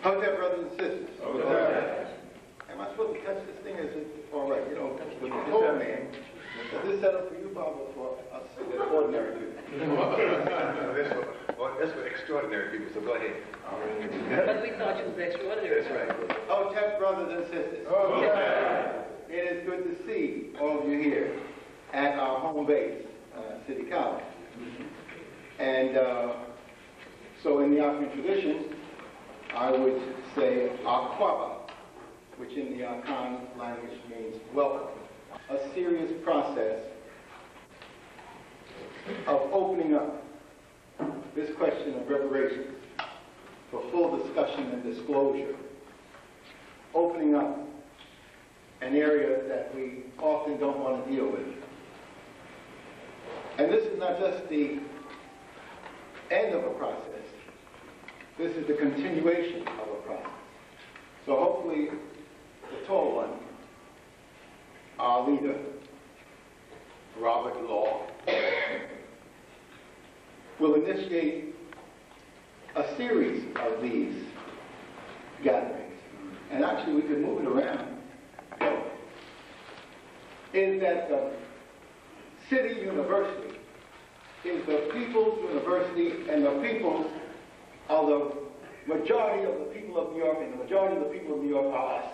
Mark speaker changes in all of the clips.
Speaker 1: How's that, brothers and sisters?
Speaker 2: Okay.
Speaker 1: Am I supposed to touch this thing? Is it all right? You know, when you told me, is this set up for you, Bob, or for us ordinary people?
Speaker 2: That's for extraordinary people, so go ahead.
Speaker 3: But we thought you was extraordinary.
Speaker 2: That's right.
Speaker 1: Oh, test brothers and sisters. It is good to see all of you here at our home base, City College. And so in the African tradition, I would say Akwaba, which in the Akan language means welcome. A serious process of opening up this question of reparations for full discussion and disclosure. Opening up an area that we often don't want to deal with. And this is not just the end of a process. This is the continuation of a process. So hopefully, the tall one, our leader, Robert Law, will initiate a series of these gatherings. And actually, we could move it around. Is that the City University is the people's university, and the people are the majority of the people of New York, and the majority of the people of New York are us.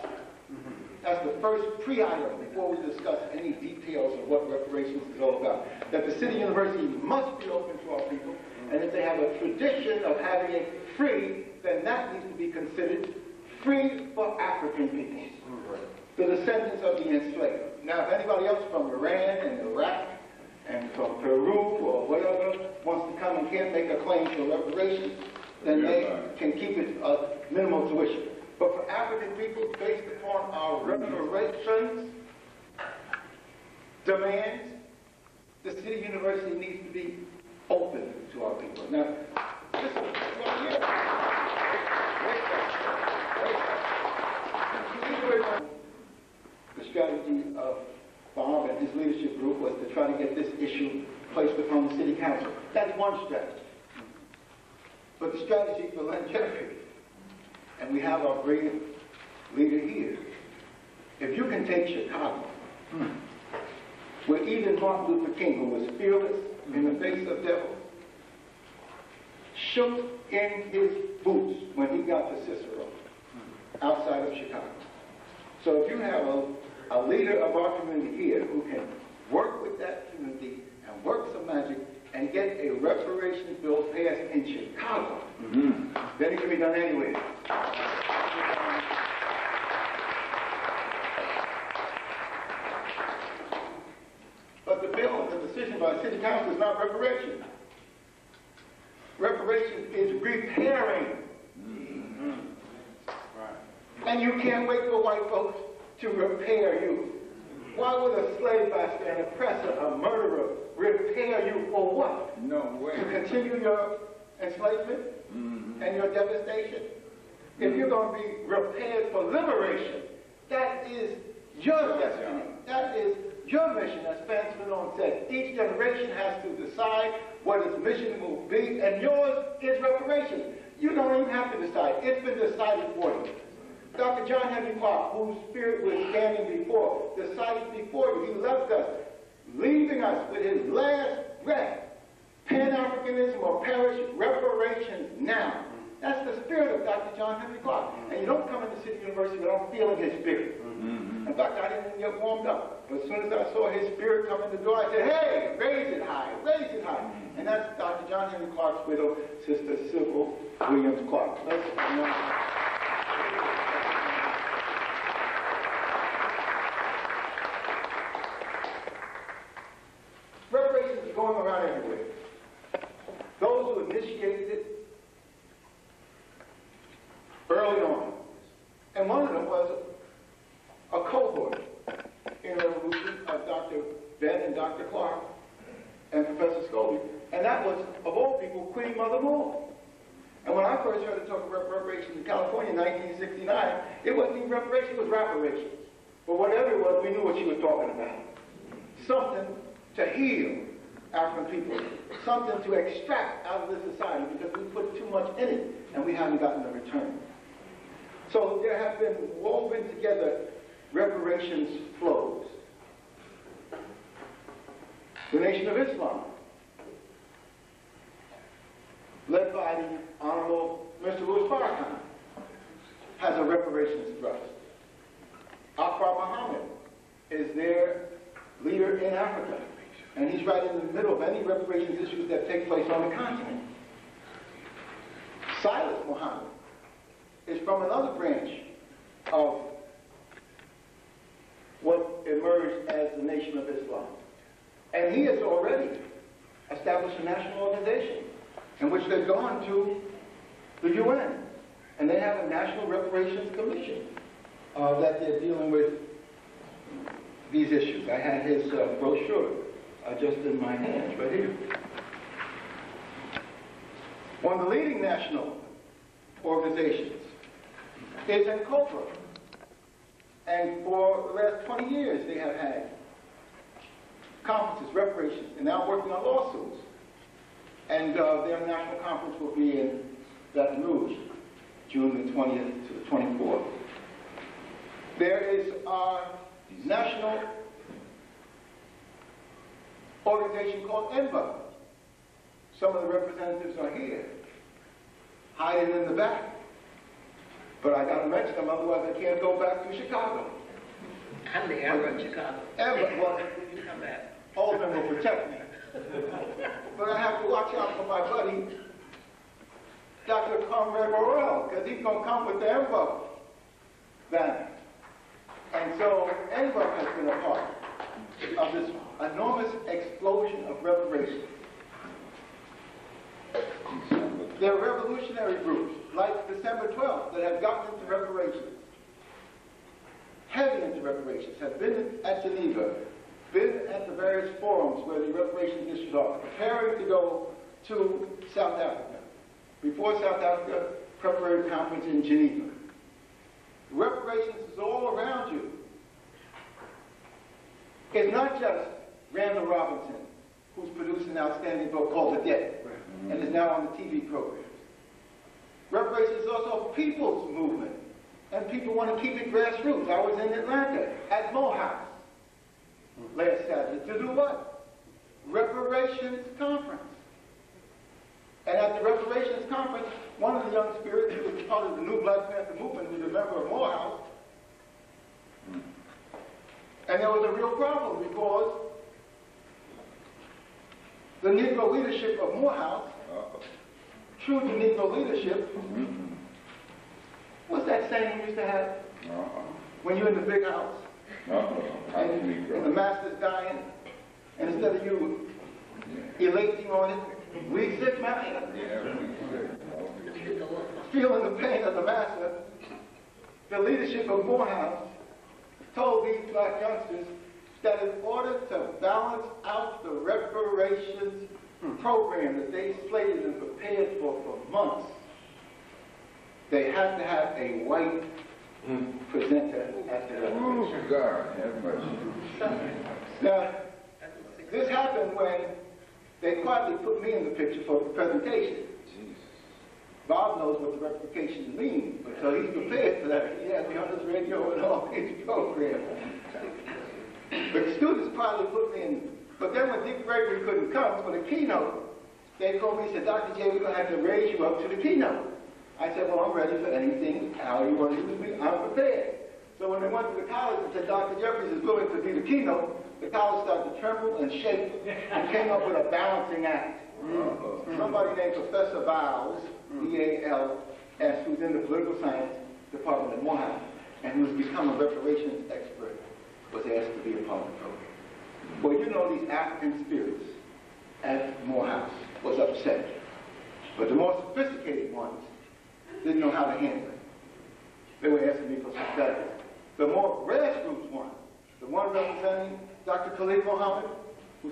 Speaker 1: That's the first pre-item before we discuss any details of what reparations is all about. That the City University must be open to our people, and if they have a tradition of having it free, then that needs to be considered free for African people, the descendants of the enslaved. Now, if anybody else from Iran and Iraq and from Peru or whatever wants to come and can't make a claim for reparations, then they can keep it minimal tuition. But for African people, based upon our reparations demands, the City University needs to be open to our people. Now, listen, the strategy of Bob and his leadership group was to try to get this issue placed upon the City Council. That's one strategy. But the strategy for Leonard Jeffries, and we have our great leader here, if you can take Chicago, where even Martin Luther King, who was fearless in the face of devils, shook in his boots when he got to Cicero, outside of Chicago. So if you have a leader of our community here who can work with that community and work some magic and get a reparations bill passed in Chicago, then it can be done anywhere. But the bill and the decision by the City Council is not reparations. Reparations is repairing. And you can't wait for white folks to repair you. Why would a slave master, an oppressor, a murderer repair you for what?
Speaker 2: No way.
Speaker 1: To continue your enslavement and your devastation? If you're going to be repaired for liberation, that is your destiny. That is your mission, as Vance Malone said. Each generation has to decide what its mission will be, and yours is reparation. You don't even have to decide. It's been decided for you. Dr. John Henry Clark, whose spirit was standing before, decided before you. He left us, leaving us with his last breath. Pan-Africanism or perish, reparations now. That's the spirit of Dr. John Henry Clark. And you don't come into City University without feeling his spirit. In fact, I didn't even get warmed up. But as soon as I saw his spirit come in the door, I said, hey, raise it high, raise it high. And that's Dr. John Henry Clark's widow, Sister Sybil Williams Clark. Let's, reparations is going around everywhere. Those who initiated it early on, and one of them was a cohort in the revolution of Dr. Ben and Dr. Clark and Professor Scobie, and that was, of all people, Queen Mother Moore. And when I first heard her talk about reparations in California in 1969, it wasn't even reparations, it was reparations. But whatever it was, we knew what she was talking about. Something to heal African people, something to extract out of this society because we put too much in it and we haven't gotten a return. So there have been woven together reparations flows. The Nation of Islam, led by the Honorable Mr. Louis Farrakhan, has a reparations thrust. Akbar Muhammad is their leader in Africa, and he's right in the middle of any reparations issues that take place on the continent. Silas Muhammad is from another branch of what emerged as the Nation of Islam. And he has already established a national organization in which they've gone to the UN. And they have a National Reparations Commission that they're dealing with these issues. I had his brochure just in my hands right here. One of the leading national organizations is in COPRA. And for the last 20 years they have had conferences, reparations, and now working on lawsuits. And their national conference will be in Baton Rouge, June the 20th to the 24th. There is our national organization called ENVA. Some of the representatives are here, hiding in the back. But I got to mention them, otherwise I can't go back to Chicago.
Speaker 3: I'm the era of Chicago.
Speaker 1: ENVA, well,
Speaker 3: You come back.
Speaker 1: all of them will protect me. But I have to watch out for my buddy, Dr. Conrad Morrell, because he's going to come with the ENVA banner. And so ENVA has been a part of this enormous explosion of reparations. There are revolutionary groups, like December 12th, that have gotten into reparations, heavy into reparations, have been at Geneva, been at the various forums where the reparations issues are, preparing to go to South Africa. Before South Africa, preparatory conference in Geneva. Reparations is all around you. It's not just Randall Robinson, who's produced an outstanding book called The Debt, and is now on the TV programs. Reparations is also a people's movement, and people want to keep it grassroots. I was in Atlanta at Morehouse last Saturday to do what? Reparations conference. And at the Reparations conference, one of the young spirits who was part of the New Black Panther movement was a member of Morehouse. And there was a real problem because the Negro leadership of Morehouse, true to Negro leadership, what's that saying we used to have? When you're in the big house, and the master's dying, and instead of you elating on it, we sit back, feeling the pain of the master. The leadership of Morehouse told these black youngsters that in order to balance out the reparations program that they slated and prepared for months, they had to have a white presenter at the reparations.
Speaker 4: God have mercy.
Speaker 1: Now, this happened when they quietly put me in the picture for the presentation. Bob knows what the replication means, but so he's prepared for that. He had me on his radio and all these programs. But the students probably put me in. But then when Dick Gregory couldn't come for the keynote, they called me and said, Dr. J, we're going to have to raise you up to the keynote. I said, well, I'm ready for anything. How you want to use me? I'm prepared. So when they went to the college and said, Dr. Jeffries is willing to be the keynote, the college started to tremble and shake and came up with a balancing act. Somebody named Professor Biles, B-A-L-S, who's in the political science department at Morehouse, and who's become a reparations expert, was asked to be a part of the program. Well, you know, these African spirits at Morehouse was upset. But the more sophisticated ones didn't know how to handle it. They were asking me for some better. The more grassroots ones, the one representing Dr. Khalid Muhammad, who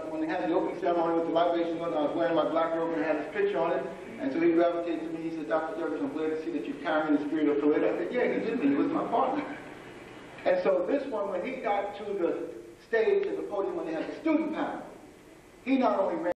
Speaker 1: when they had the opening ceremony with the libation, I was wearing my black robe and had his picture on it. And so he gravitated to me. He said, Dr. Jeffries, I'm glad to see that you're carrying the spirit of Khalid. I said, yeah, he did me. He was my partner. And so this one, when he got to the stage and the podium when they had the student panel, he not only ran